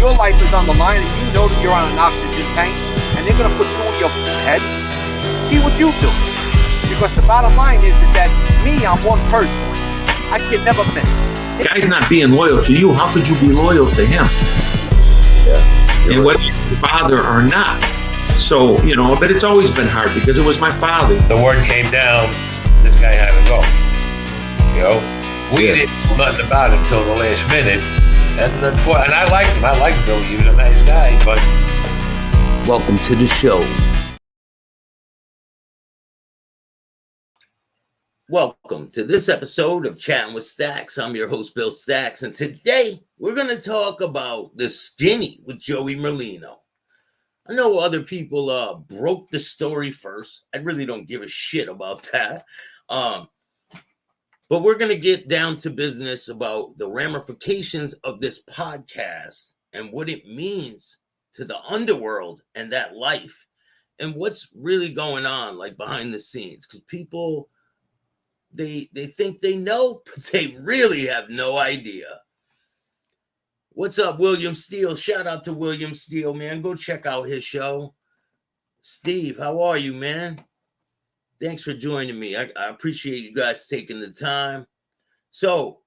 your life is on the line and you know that you're on an oxygen tank and they're going to put two in your head, see what you do. Because the bottom line is that me, I'm one person. I can never miss. Guy's not being loyal to you. How could you be loyal to him? Yeah, and whether you're your father or not. So, but it's always been hard because it was my father. The word came down, this guy had to go. We didn't know nothing about him until the last minute. And I liked him. I liked Billy. He was a nice guy, but... Welcome to the show. Welcome to this episode of Chatting with Staxx. I'm your host, Bill Staxx, and today we're going to talk about the skinny with Joey Merlino. I know other people broke the story first. I really don't give a shit about that. But we're going to get down to business about the ramifications of this podcast and what it means to the underworld and that life and what's really going on like behind the scenes. Because people, they think they know, but they really have no idea. What's up, William Steele? Shout out to William Steele, man. Go check out his show. Steve, how are you, man? Thanks for joining me. I appreciate you guys taking the time. So,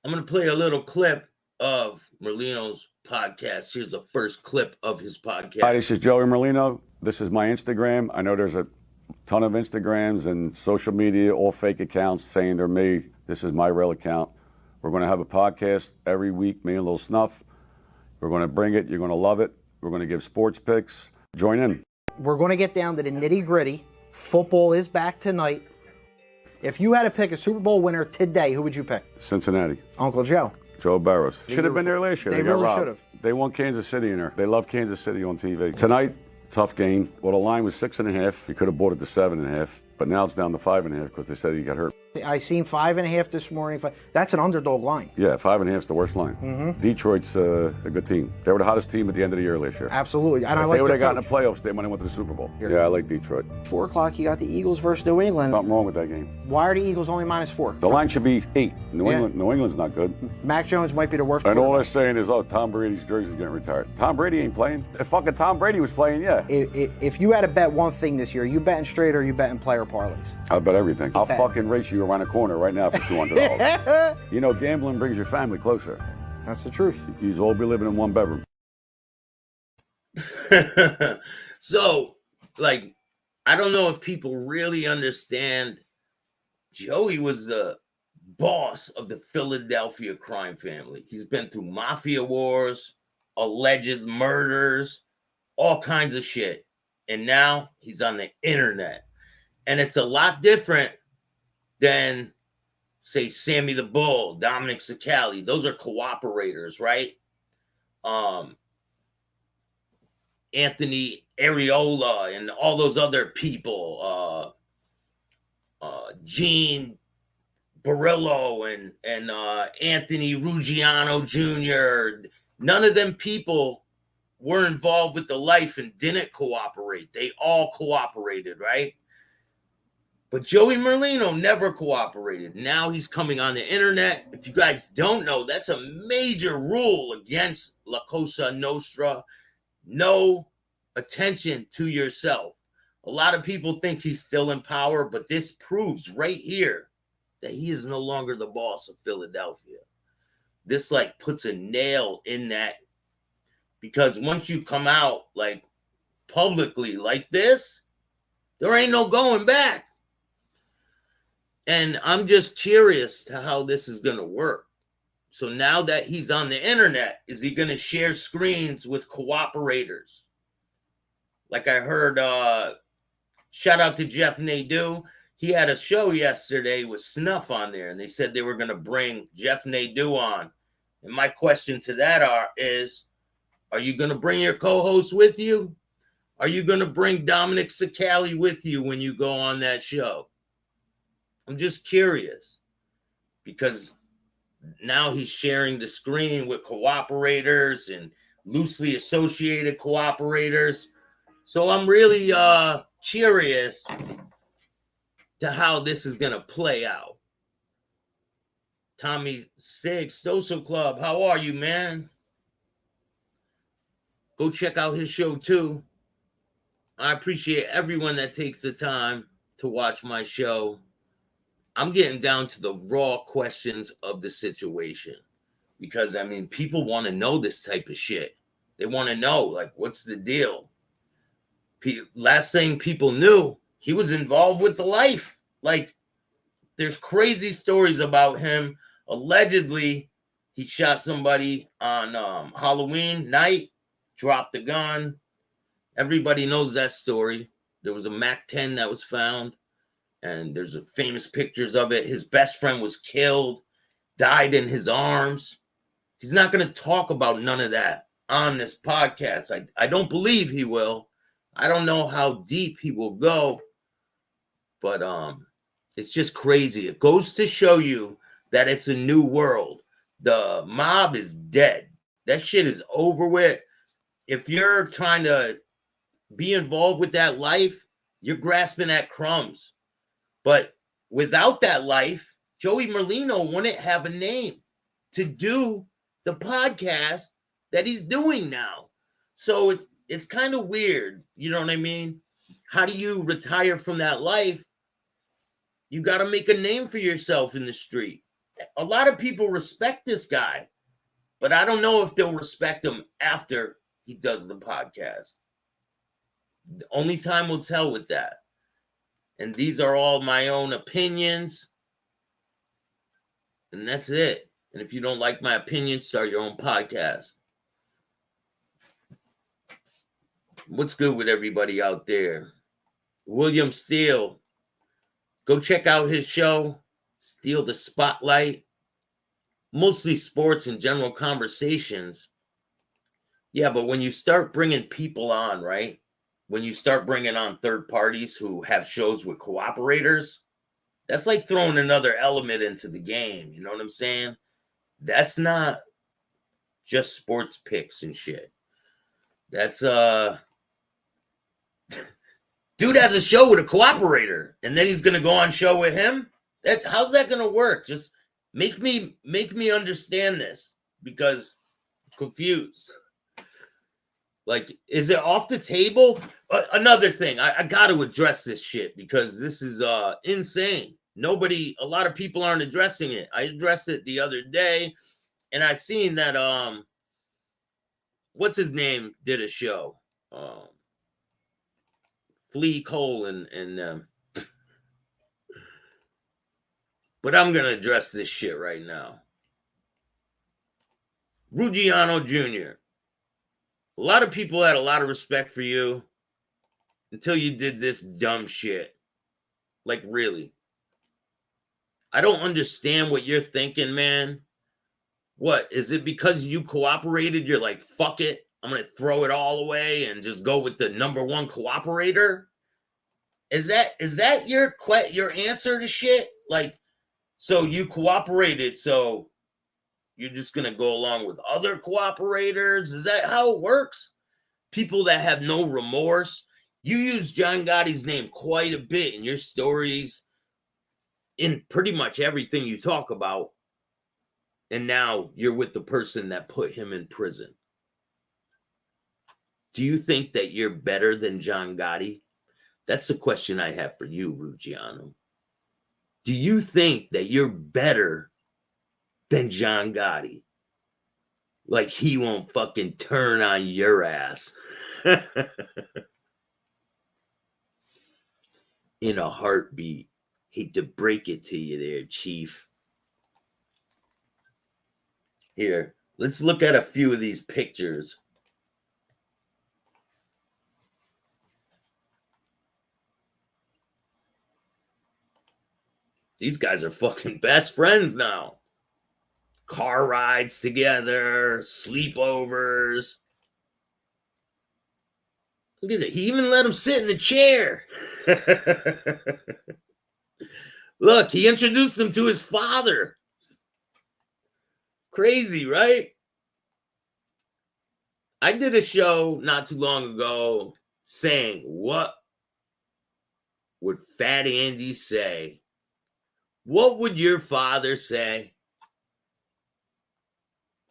I'm going to play a little clip of Merlino's podcast. Here's the first clip of his podcast. Hi, this is Joey Merlino. This is my Instagram. I know there's a ton of Instagrams and social media, all fake accounts saying they're me. This is my real account. We're going to have a podcast every week, me and Lil Snuff. We're going to bring it. You're going to love it. We're going to give sports picks. Join in. We're going to get down to the nitty gritty. Football is back tonight. If you had to pick a Super Bowl winner today, who would you pick? Cincinnati. Uncle Joe. Joe Burrow. Should have been there last year. They got really robbed. should have. They won Kansas City in there. They love Kansas City on TV. Tonight, tough game. Well, the line was 6.5. You could have bought it to 7.5, but now it's down to 5.5 because they said he got hurt. I seen 5.5 this morning. That's an underdog line. Yeah, 5.5 is the worst line. Mm-hmm. Detroit's a good team. They were the hottest team at the end of the year last year. Absolutely. And if they would have gotten the playoffs, they might have went to the Super Bowl. Yeah, I like Detroit. 4 o'clock, you got the Eagles versus New England. Something wrong with that game. Why are the Eagles only -4? The line should be 8. New England's not good. Mac Jones might be the worst. And all they're saying is, Tom Brady's jersey's getting retired. Tom Brady ain't playing. If fucking Tom Brady was playing, yeah. If you had to bet one thing this year, you betting straight or you betting player parlays? I'll bet everything. I'll fucking race you around the corner right now for $200. You know, gambling brings your family closer. That's the truth. You'll all be living in one bedroom. So, I don't know if people really understand. Joey was the boss of the Philadelphia crime family. He's been through mafia wars, alleged murders, all kinds of shit. And now he's on the internet. And it's a lot different than, say, Sammy the Bull, Dominic Sicali. Those are cooperators, right? Anthony Areola and all those other people, Gene Barillo and Anthony Ruggiano Jr. None of them people were involved with the life and didn't cooperate. They all cooperated, right? But Joey Merlino never cooperated. Now he's coming on the internet. If you guys don't know, that's a major rule against La Cosa Nostra. No attention to yourself. A lot of people think he's still in power, but this proves right here that he is no longer the boss of Philadelphia. This puts a nail in that, because once you come out publicly like this, there ain't no going back. And I'm just curious to how this is going to work. So now that he's on the internet, is he going to share screens with cooperators? Like I heard, shout out to Jeff Nadeau. He had a show yesterday with Snuff on there, and they said they were going to bring Jeff Nadeau on. And my question to that is, are you going to bring your co-host with you? Are you going to bring Dominic Sicali with you when you go on that show? I'm just curious, because now he's sharing the screen with cooperators and loosely associated cooperators. So I'm really curious to how this is going to play out. Tommy Sig, Stoso Club, how are you, man? Go check out his show too. I appreciate everyone that takes the time to watch my show. I'm getting down to the raw questions of the situation because, I mean, people want to know this type of shit. They want to know, like, what's the deal? Last thing people knew, he was involved with the life. Like, there's crazy stories about him. Allegedly, he shot somebody on Halloween night, dropped the gun. Everybody knows that story. There was a MAC-10 that was found, and there's a famous pictures of it. His best friend was killed, died in his arms. He's not going to talk about none of that on this podcast. I don't believe he will. I don't know how deep he will go, but it's just crazy. It goes to show you that it's a new world. The mob is dead. That shit is over with. If you're trying to be involved with that life, you're grasping at crumbs. But without that life, Joey Merlino wouldn't have a name to do the podcast that he's doing now. So it's kind of weird. You know what I mean? How do you retire from that life? You got to make a name for yourself in the street. A lot of people respect this guy, but I don't know if they'll respect him after he does the podcast. The only time will tell with that. And these are all my own opinions. And that's it. And if you don't like my opinions, start your own podcast. What's good with everybody out there? William Steele. Go check out his show, Steal the Spotlight. Mostly sports and general conversations. Yeah, but when you start bringing people on, right? When you start bringing on third parties who have shows with cooperators, that's like throwing another element into the game. You know what I'm saying? That's not just sports picks and shit. That's dude has a show with a cooperator, and then he's gonna go on show with him. How's that gonna work? Just make me understand this, because I'm confused. Like, is it off the table? Another thing, I got to address this shit because this is insane. A lot of people aren't addressing it. I addressed it the other day, and I seen that what's his name did a show. Flea Cole and but I'm gonna address this shit right now. Ruggiano Jr. A lot of people had a lot of respect for you until you did this dumb shit. Like, really. I don't understand what you're thinking, man. What? Is it because you cooperated? You're like, fuck it. I'm going to throw it all away and just go with the number one cooperator? Is that your answer to shit? Like, so you cooperated, so you're just going to go along with other cooperators? Is that how it works? People that have no remorse. You use John Gotti's name quite a bit in your stories, in pretty much everything you talk about. And now you're with the person that put him in prison. Do you think that you're better than John Gotti? That's the question I have for you, Ruggiano. Do you think that you're better than John Gotti? Like, he won't fucking turn on your ass. In a heartbeat. Hate to break it to you there, Chief. Here, let's look at a few of these pictures. These guys are fucking best friends now. Car rides together, sleepovers. Look at that. He even let him sit in the chair. Look, he introduced him to his father. Crazy, right? I did a show not too long ago saying, what would Fat Andy say? What would your father say?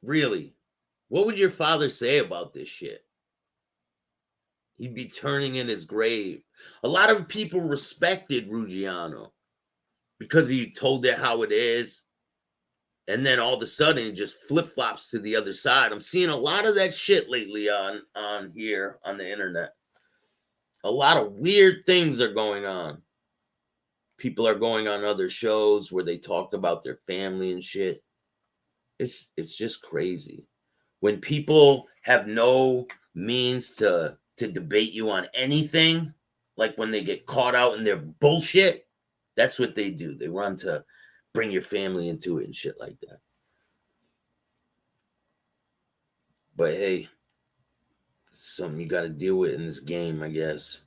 Really? What would your father say about this shit? he'd be turning in his grave. A lot of people respected Ruggiano because he told it how it is. And then all of a sudden it just flip-flops to the other side. I'm seeing a lot of that shit lately on here on the internet. A lot of weird things are going on. People are going on other shows where they talked about their family and shit. It's just crazy. When people have no means to debate you on anything, like when they get caught out in their bullshit, that's what they do. They run to bring your family into it and shit like that. But hey, it's something you got to deal with in this game, I guess.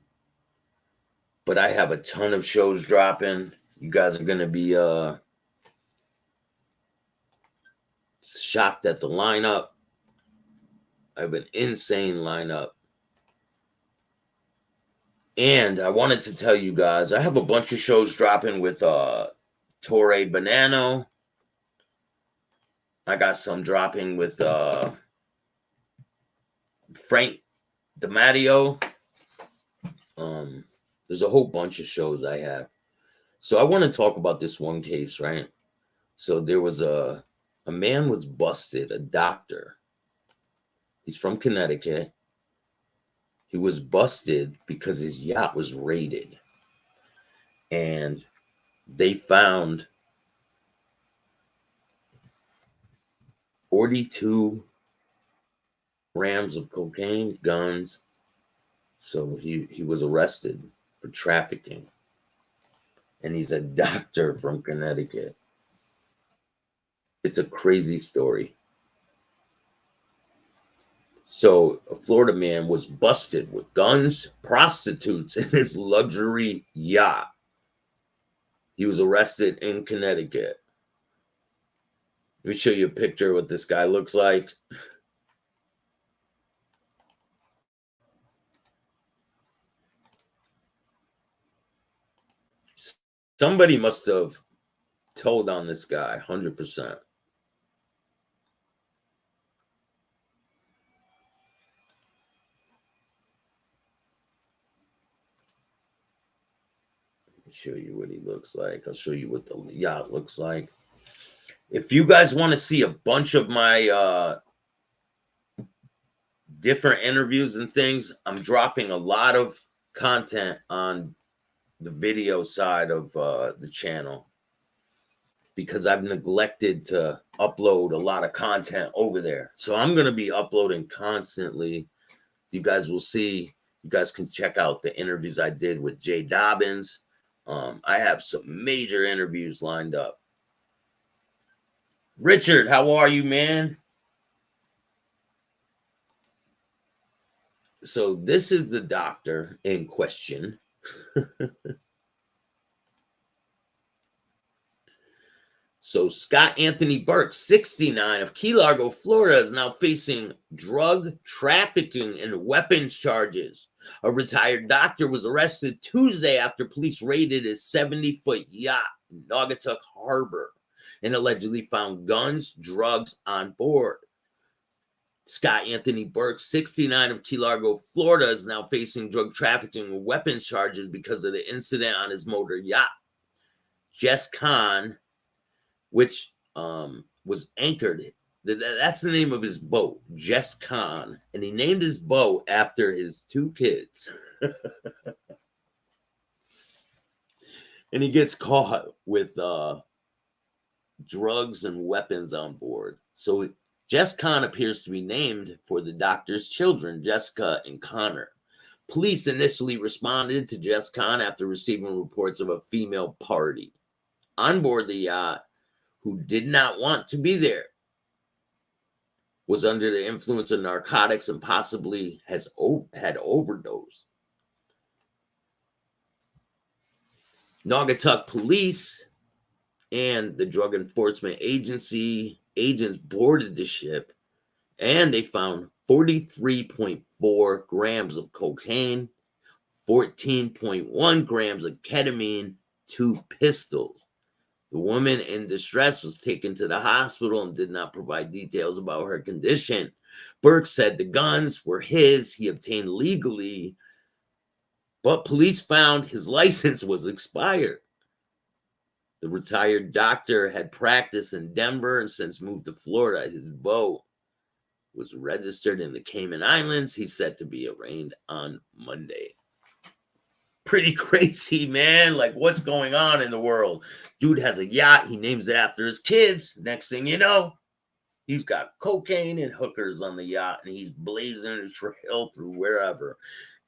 But I have a ton of shows dropping. You guys are going to be shocked at the lineup. I have an insane lineup. And I wanted to tell you guys, I have a bunch of shows dropping with Torre Bonanno. I got some dropping with Frank DiMatteo. There's a whole bunch of shows I have. So I want to talk about this one case, right? So there was a man was busted, a doctor. He's from Connecticut. He was busted because his yacht was raided. And they found 42 grams of cocaine, guns. So he was arrested for trafficking. And he's a doctor from Connecticut. It's a crazy story. So a Florida man was busted with guns, prostitutes, in his luxury yacht. He was arrested in Connecticut. Let me show you a picture of what this guy looks like. Somebody must have told on this guy, 100%. Show you what he looks like. I'll show you what the yacht looks like. If you guys want to see a bunch of my different interviews and things, I'm dropping a lot of content on the video side of the channel because I've neglected to upload a lot of content over there. So I'm going to be uploading constantly. You guys will see. You guys can check out the interviews I did with Jay Dobbins. I have some major interviews lined up. Richard, how are you, man? So this is the doctor in question. So Scott Anthony Burke, 69, of Key Largo, Florida, is now facing drug trafficking and weapons charges. A retired doctor was arrested Tuesday after police raided his 70-foot yacht in Naugatuck Harbor and allegedly found guns, drugs on board. Scott Anthony Burke, 69, of Key Largo, Florida, is now facing drug trafficking and weapons charges because of the incident on his motor yacht. Jess Khan, which was anchored. That's the name of his boat, Jess Khan. And he named his boat after his two kids. And he gets caught with drugs and weapons on board. So Jess Khan appears to be named for the doctor's children, Jessica and Connor. Police initially responded to Jess Khan after receiving reports of a female party on board the yacht who did not want to be there, was under the influence of narcotics and possibly had overdosed. Naugatuck police and the Drug Enforcement Agency agents boarded the ship, and they found 43.4 grams of cocaine, 14.1 grams of ketamine, 2 pistols. The woman in distress was taken to the hospital and did not provide details about her condition. Burke said the guns were his, he obtained legally, but police found his license was expired. The retired doctor had practiced in Denver and since moved to Florida. His boat was registered in the Cayman Islands. He's set to be arraigned on Monday. Pretty crazy, man. Like, what's going on in the world? Dude has a yacht. He names it after his kids. Next thing you know, he's got cocaine and hookers on the yacht, and he's blazing a trail through wherever.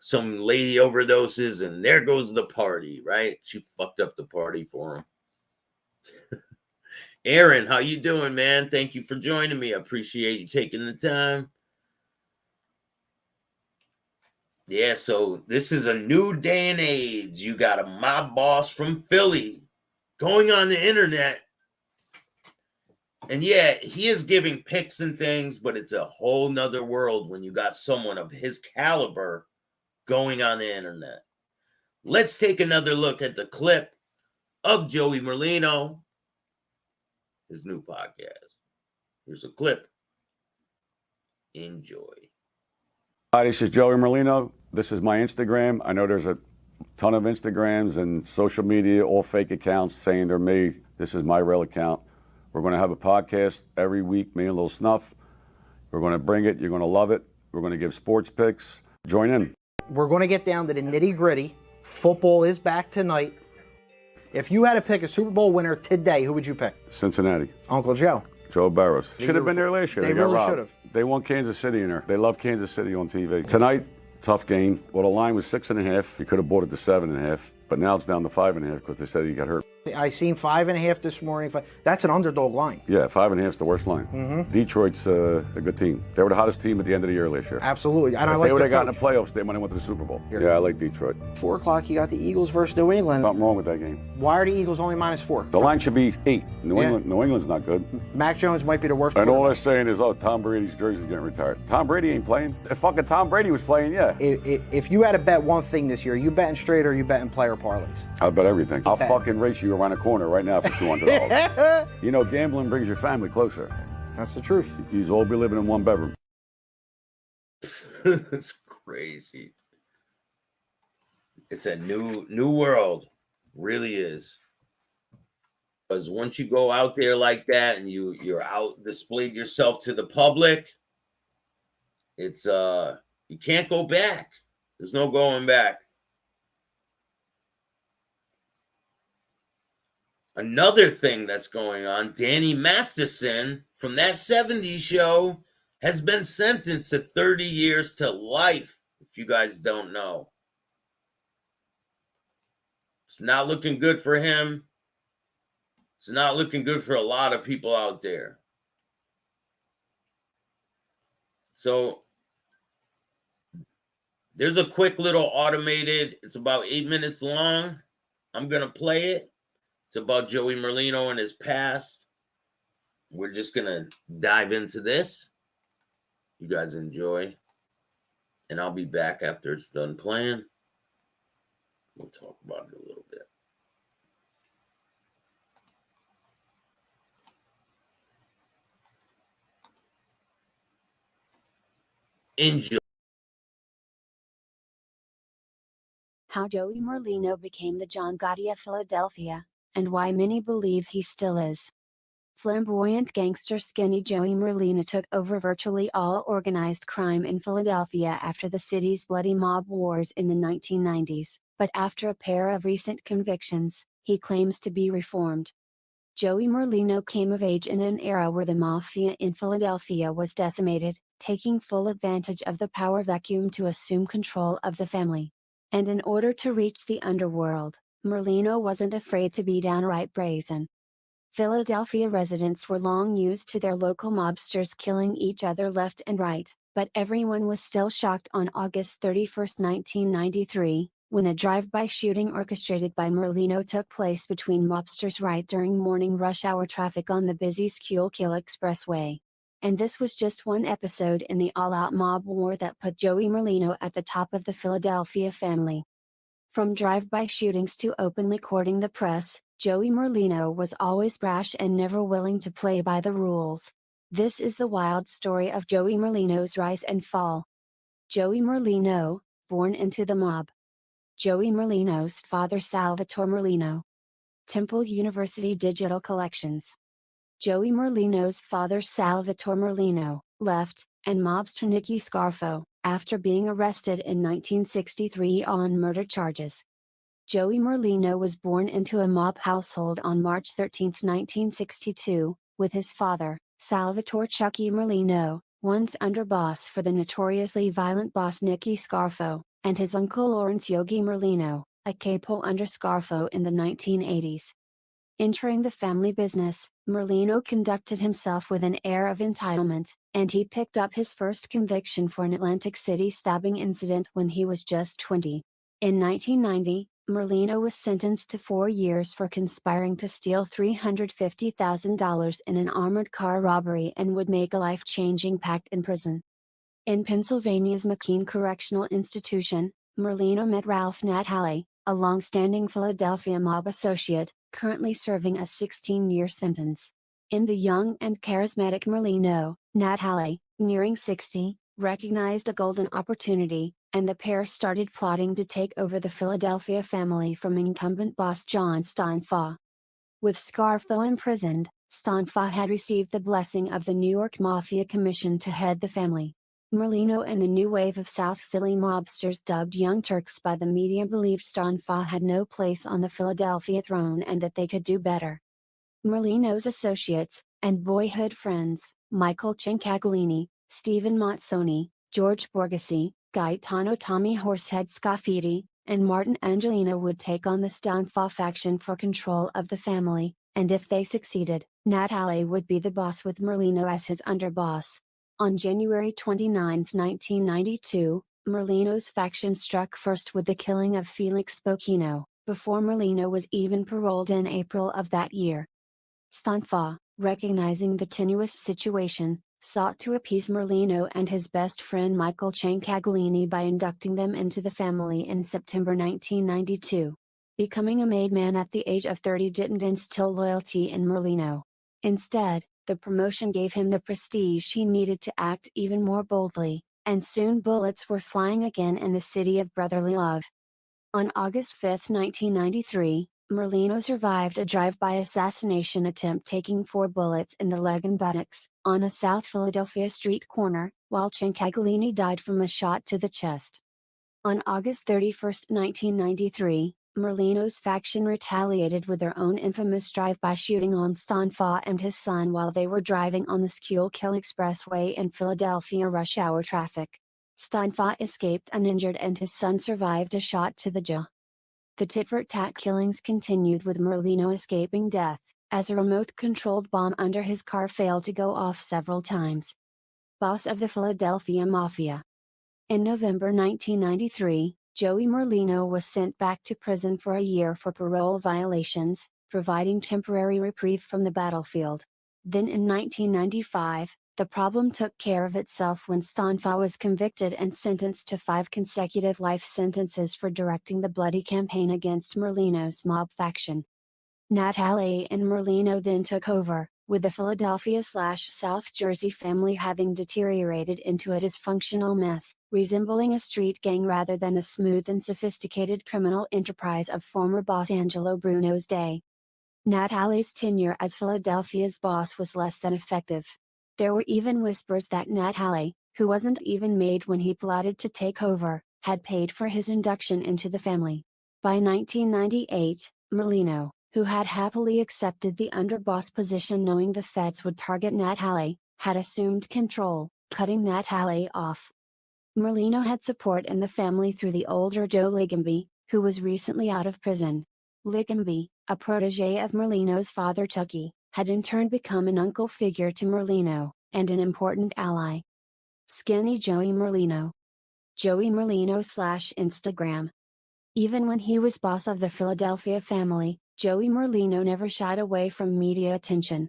Some lady overdoses, and there goes the party, right? She fucked up the party for him. Aaron, how you doing, man? Thank you for joining me. I appreciate you taking the time. Yeah, so this is a new day and age. You got a mob boss from Philly going on the internet. And yeah, he is giving pics and things, but it's a whole nother world when you got someone of his caliber going on the internet. Let's take another look at the clip of Joey Merlino, his new podcast. Here's a clip. Enjoy. Hi, this is Joey Merlino. This is my Instagram. I know there's a ton of Instagrams and social media, all fake accounts saying they're me. This is my real account. We're going to have a podcast every week, me and Lil Snuff. We're going to bring it. You're going to love it. We're going to give sports picks. Join in. We're going to get down to the nitty-gritty. Football is back tonight. If you had to pick a Super Bowl winner today, who would you pick? Cincinnati. Uncle Joe. Joe Burrow. Should have been there last year. They got really robbed. should have. They want Kansas City in there. They love Kansas City on TV. Tonight, tough game. Well, the line was 6.5. You could have bought it to 7.5, but now it's down to 5.5 because they said he got hurt. I seen 5.5 this morning. That's an underdog line. Yeah, 5.5 is the worst line. Mm-hmm. Detroit's a good team. They were the hottest team at the end of the year last year. Absolutely. And if I like they would have gotten coach. the playoffs, they might have went to the Super Bowl. Yeah, I like Detroit. 4 o'clock, you got the Eagles versus New England. Something wrong with that game. Why are the Eagles only -4? The line should be 8. New England's not good. Mac Jones might be the worst. And all they're saying is, oh, Tom Brady's jersey's getting retired. Tom Brady ain't playing. If fucking Tom Brady was playing, yeah. If you had to bet one thing this year, you betting straight or you betting player parlays? I'll bet everything. I'll fucking race you around a corner right now for $200. You know, gambling brings your family closer. That's the truth. You'll all be living in one bedroom. It's crazy. It's a new world. Really is. Because once you go out there like that and you're out displayed yourself to the public, it's you can't go back. There's no going back. Another thing that's going on, Danny Masterson from that 70s show has been sentenced to 30 years to life, if you guys don't know. It's not looking good for him. It's not looking good for a lot of people out there. So there's a quick little automated, it's about 8 minutes long. I'm going to play it. It's about Joey Merlino and his past. We're just going to dive into this. You guys enjoy. And I'll be back after it's done playing. We'll talk about it a little bit. Enjoy. How Joey Merlino became the John Gotti of Philadelphia, and why many believe he still is. Flamboyant gangster Skinny Joey Merlino took over virtually all organized crime in Philadelphia after the city's bloody mob wars in the 1990s, but after a pair of recent convictions, he claims to be reformed. Joey Merlino came of age in an era where the mafia in Philadelphia was decimated, taking full advantage of the power vacuum to assume control of the family. And in order to reach the underworld, Merlino wasn't afraid to be downright brazen. Philadelphia residents were long used to their local mobsters killing each other left and right, but everyone was still shocked on August 31, 1993, when a drive-by shooting orchestrated by Merlino took place between mobsters right during morning rush hour traffic on the busy Schuylkill Expressway. And this was just one episode in the all-out mob war that put Joey Merlino at the top of the Philadelphia family. From drive-by shootings to openly courting the press, Joey Merlino was always brash and never willing to play by the rules. This is the wild story of Joey Merlino's rise and fall. Joey Merlino, born into the mob. Joey Merlino's father Salvatore Merlino. Temple University Digital Collections. Joey Merlino's father Salvatore Merlino, left, and mobster Nicky Scarfo, after being arrested in 1963 on murder charges. Joey Merlino was born into a mob household on March 13, 1962, with his father, Salvatore Chucky Merlino, once underboss for the notoriously violent boss Nicky Scarfo, and his uncle Lawrence Yogi Merlino, a capo under Scarfo in the 1980s. Entering the family business, Merlino conducted himself with an air of entitlement, and he picked up his first conviction for an Atlantic City stabbing incident when he was just 20. In 1990, Merlino was sentenced to 4 years for conspiring to steal $350,000 in an armored car robbery and would make a life-changing pact in prison. In Pennsylvania's McKean Correctional Institution, Merlino met Ralph Natale, a long-standing Philadelphia mob associate, currently serving a 16-year sentence. In the young and charismatic Merlino, Natale, nearing 60, recognized a golden opportunity, and the pair started plotting to take over the Philadelphia family from incumbent boss John Staxx. With Scarfo imprisoned, Staxx had received the blessing of the New York Mafia Commission to head the family. Merlino and the new wave of South Philly mobsters dubbed Young Turks by the media believed Staxx had no place on the Philadelphia throne and that they could do better. Merlino's associates, and boyhood friends, Michael Cincaglini, Stephen Mazzoni, George Borghese, Gaetano Tommy Horsehead Scaffidi, and Martin Angelino would take on the Staxx faction for control of the family, and if they succeeded, Natale would be the boss with Merlino as his underboss. On January 29, 1992, Merlino's faction struck first with the killing of Felix Bocchino, before Merlino was even paroled in April of that year. Staxx, recognizing the tenuous situation, sought to appease Merlino and his best friend Michael Cincaglini by inducting them into the family in September 1992. Becoming a made man at the age of 30 didn't instill loyalty in Merlino. Instead, the promotion gave him the prestige he needed to act even more boldly, and soon bullets were flying again in the city of brotherly love. On August 5, 1993, Merlino survived a drive-by assassination attempt taking 4 bullets in the leg and buttocks, on a South Philadelphia street corner, while Cincaglini died from a shot to the chest. On August 31, 1993, Merlino's faction retaliated with their own infamous drive-by shooting on Staxx and his son while they were driving on the Schuylkill Expressway in Philadelphia rush hour traffic. Staxx escaped uninjured and his son survived a shot to the jaw. The tit-for-tat killings continued with Merlino escaping death, as a remote-controlled bomb under his car failed to go off several times. Boss of the Philadelphia Mafia. In November 1993, Joey Merlino was sent back to prison for a year for parole violations, providing temporary reprieve from the battlefield. Then in 1995, the problem took care of itself when Staxx was convicted and sentenced to 5 consecutive life sentences for directing the bloody campaign against Merlino's mob faction. Natale and Merlino then took over, with the Philadelphia/South Jersey family having deteriorated into a dysfunctional mess, resembling a street gang rather than the smooth and sophisticated criminal enterprise of former boss Angelo Bruno's day. Natale's tenure as Philadelphia's boss was less than effective. There were even whispers that Natale, who wasn't even made when he plotted to take over, had paid for his induction into the family. By 1998, Merlino, who had happily accepted the underboss position knowing the feds would target Natale, had assumed control, cutting Natale off. Merlino had support in the family through the older Joe Ligamby, who was recently out of prison. Ligamby, a protege of Merlino's father Chucky, had in turn become an uncle figure to Merlino, and an important ally. Skinny Joey Merlino. Joey Merlino/Instagram. Even when he was boss of the Philadelphia family, Joey Merlino never shied away from media attention.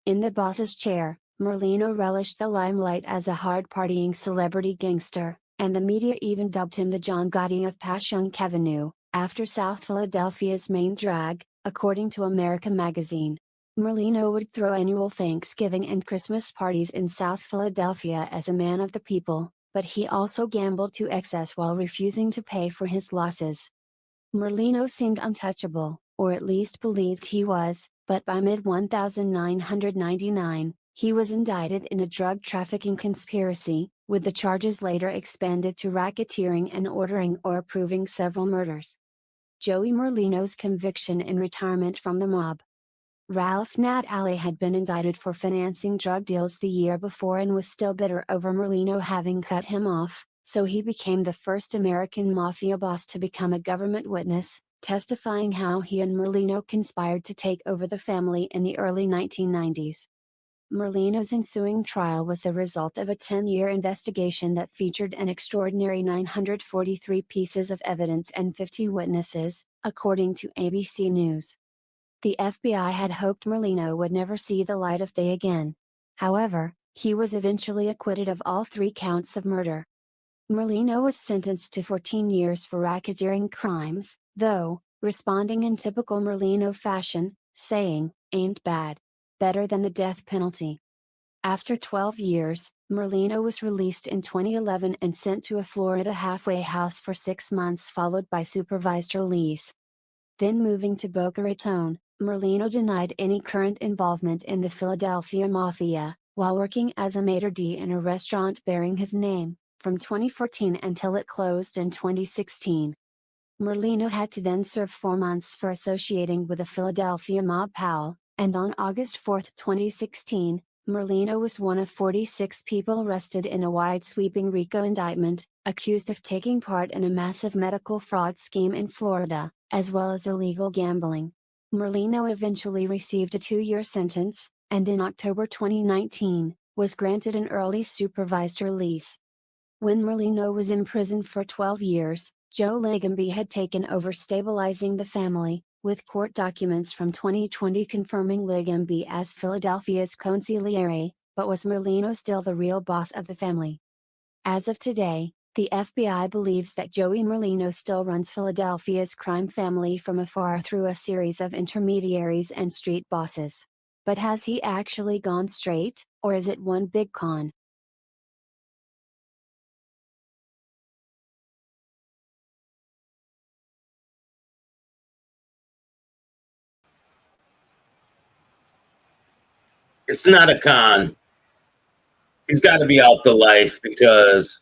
In the boss's chair, Merlino relished the limelight as a hard-partying celebrity gangster, and the media even dubbed him the John Gotti of Passyunk Avenue, after South Philadelphia's main drag, according to America magazine. Merlino would throw annual Thanksgiving and Christmas parties in South Philadelphia as a man of the people, but he also gambled to excess while refusing to pay for his losses. Merlino seemed untouchable, or at least believed he was, but by mid-1999, he was indicted in a drug trafficking conspiracy, with the charges later expanded to racketeering and ordering or approving several murders. Joey Merlino's conviction and retirement from the mob. Ralph Nat Alley had been indicted for financing drug deals the year before and was still bitter over Merlino having cut him off, so he became the first American mafia boss to become a government witness, testifying how he and Merlino conspired to take over the family in the early 1990s. Merlino's ensuing trial was the result of a 10-year investigation that featured an extraordinary 943 pieces of evidence and 50 witnesses, according to ABC News. The FBI had hoped Merlino would never see the light of day again. However, he was eventually acquitted of all 3 counts of murder. Merlino was sentenced to 14 years for racketeering crimes, though, responding in typical Merlino fashion, saying, "Ain't bad. Better than the death penalty." After 12 years, Merlino was released in 2011 and sent to a Florida halfway house for 6 months, followed by supervised release. Then moving to Boca Raton, Merlino denied any current involvement in the Philadelphia Mafia, while working as a maitre d' in a restaurant bearing his name, from 2014 until it closed in 2016. Merlino had to then serve 4 months for associating with a Philadelphia mob pal, and on August 4, 2016, Merlino was one of 46 people arrested in a wide-sweeping RICO indictment, accused of taking part in a massive medical fraud scheme in Florida, as well as illegal gambling. Merlino eventually received a 2-year sentence, and in October 2019, was granted an early supervised release. When Merlino was in prison for 12 years, Joe Legamby had taken over stabilizing the family, with court documents from 2020 confirming Legamby as Philadelphia's consigliere, but was Merlino still the real boss of the family? As of today, the FBI believes that Joey Merlino still runs Philadelphia's crime family from afar through a series of intermediaries and street bosses. But has he actually gone straight, or is it one big con? It's not a con. He's got to be out the life because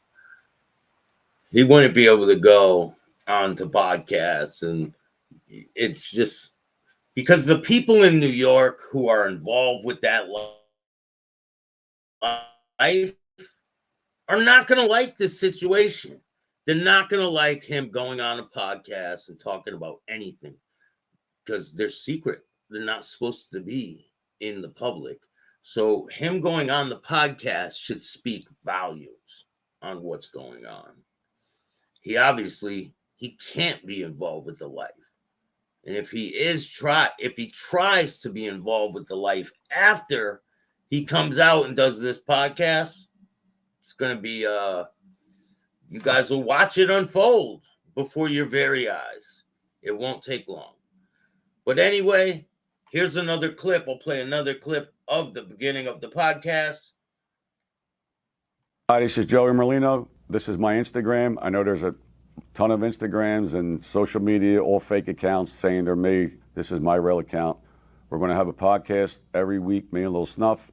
he wouldn't be able to go on to podcasts. And it's just because the people in New York who are involved with that life are not going to like this situation. They're not going to like him going on a podcast and talking about anything because they're secret. They're not supposed to be in the public. So him going on the podcast should speak volumes on what's going on. He can't be involved with the life. And if he tries to be involved with the life after he comes out and does this podcast, it's going to be you guys will watch it unfold before your very eyes. It won't take long. But anyway, here's another clip. I'll play another clip of the beginning of the podcast. Hi, this is Joey Merlino. This is my Instagram. I know there's a ton of Instagrams and social media, all fake accounts saying they're me. This is my real account. We're going to have a podcast every week, me and Lil Snuff.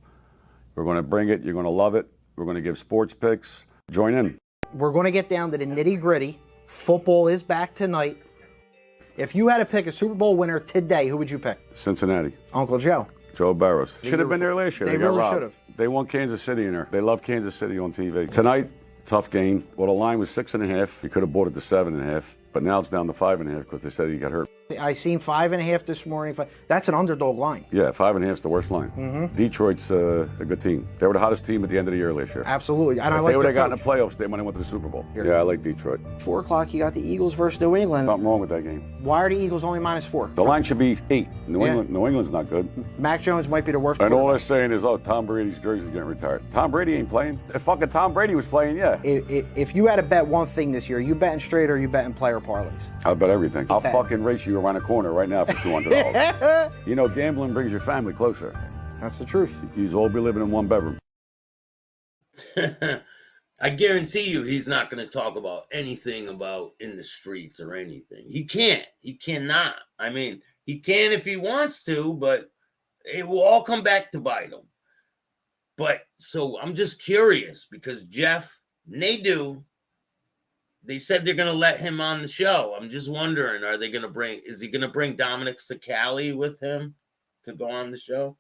We're going to bring it. You're going to love it. We're going to give sports picks. Join in. We're going to get down to the nitty-gritty. Football is back tonight. If you had to pick a Super Bowl winner today, who would you pick? Cincinnati. Uncle Joe. Joe Barrows. Should have been there last year. They got really robbed. should have. They won Kansas City in there. They love Kansas City on TV. Tonight, tough game. Well, the line was 6.5. You could have bought it to 7.5, but now it's down to 5.5 because they said he got hurt. I seen 5.5 this morning. That's an underdog line. Yeah, 5.5 is the worst line. Mm-hmm. Detroit's a good team. They were the hottest team at the end of the year last year. Absolutely. And if they would have gotten the playoffs, they might have went to the Super Bowl. Yeah, I like Detroit. 4 o'clock, you got the Eagles versus New England. Something wrong with that game. Why are the Eagles only -4? The line should be 8. New England's not good. Mac Jones might be the worst. And all they're saying is, Tom Brady's jersey's getting retired. Tom Brady ain't playing. If fucking Tom Brady was playing, yeah. If you had to bet one thing this year, you betting straight or you betting player parlays? I'll bet everything. I'll fucking race you around around the corner right now for $200. You know, gambling brings your family closer. That's the truth. You'll all be living in one bedroom. I guarantee you he's not going to talk about anything about in the streets or anything. He can't. He cannot. I mean, he can if he wants to, but it will all come back to bite him. But so I'm just curious because Jeff, they said they're going to let him on the show. I'm just wondering, is he going to bring Dominic Sicali with him to go on the show?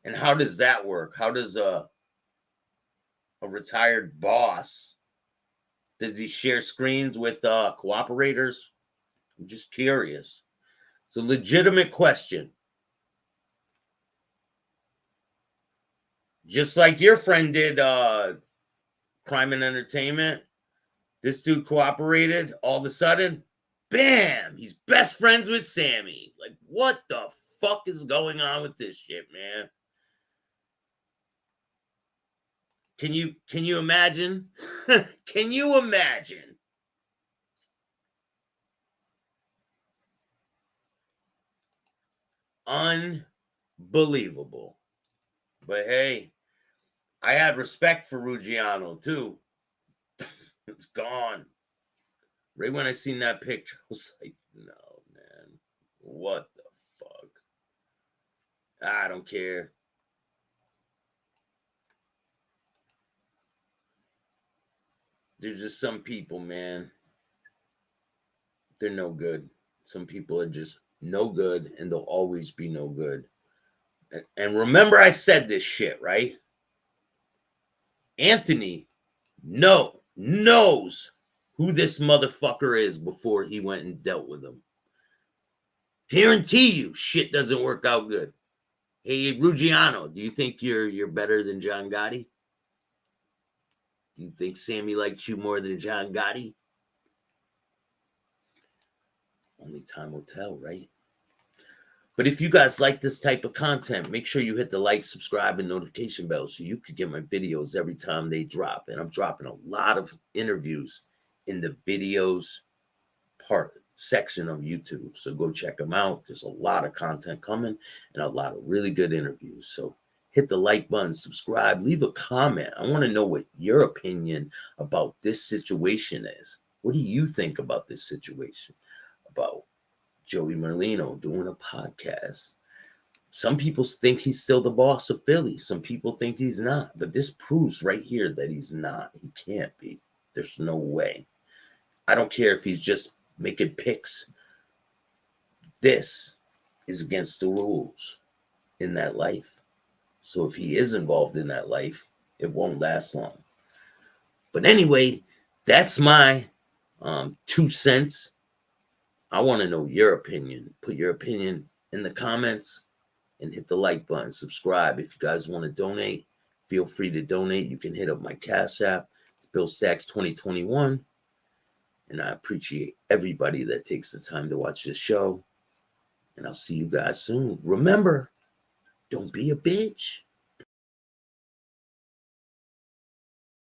And how does that work? How does a retired boss, does he share screens with cooperators? I'm just curious. It's a legitimate question. Just like your friend did Crime and Entertainment. This dude cooperated. All of a sudden, bam, he's best friends with Sammy. Like, what the fuck is going on with this shit, man? Can you imagine? Can you imagine? Unbelievable. But hey, I had respect for Ruggiano too. It's gone. Right when I seen that picture, I was like, no, man. What the fuck? I don't care. There's just some people, man. They're no good. Some people are just no good, and they'll always be no good. And remember I said this shit, right? Anthony knows who this motherfucker is before he went and dealt with him. Guarantee you shit doesn't work out good. Hey, Ruggiano, do you think you're better than John Gotti? Do you think Sammy likes you more than John Gotti? Only time will tell, right? But if you guys like this type of content, make sure you hit the like, subscribe, and notification bell so you can get my videos every time they drop. And I'm dropping a lot of interviews in the videos part section of YouTube. So go check them out. There's a lot of content coming and a lot of really good interviews. So hit the like button, subscribe, leave a comment. I want to know what your opinion about this situation is. What do you think about this situation? About Joey Merlino doing a podcast. Some people think he's still the boss of Philly. Some people think he's not. But this proves right here that he's not. He can't be. There's no way. I don't care if he's just making picks. This is against the rules in that life. So if he is involved in that life, it won't last long. But anyway, that's my 2 cents. I want to know your opinion. Put your opinion in the comments and hit the like button. Subscribe. If you guys want to donate, feel free to donate. You can hit up my Cash App. It's Bill Staxx 2021. And I appreciate everybody that takes the time to watch this show. And I'll see you guys soon. Remember, don't be a bitch.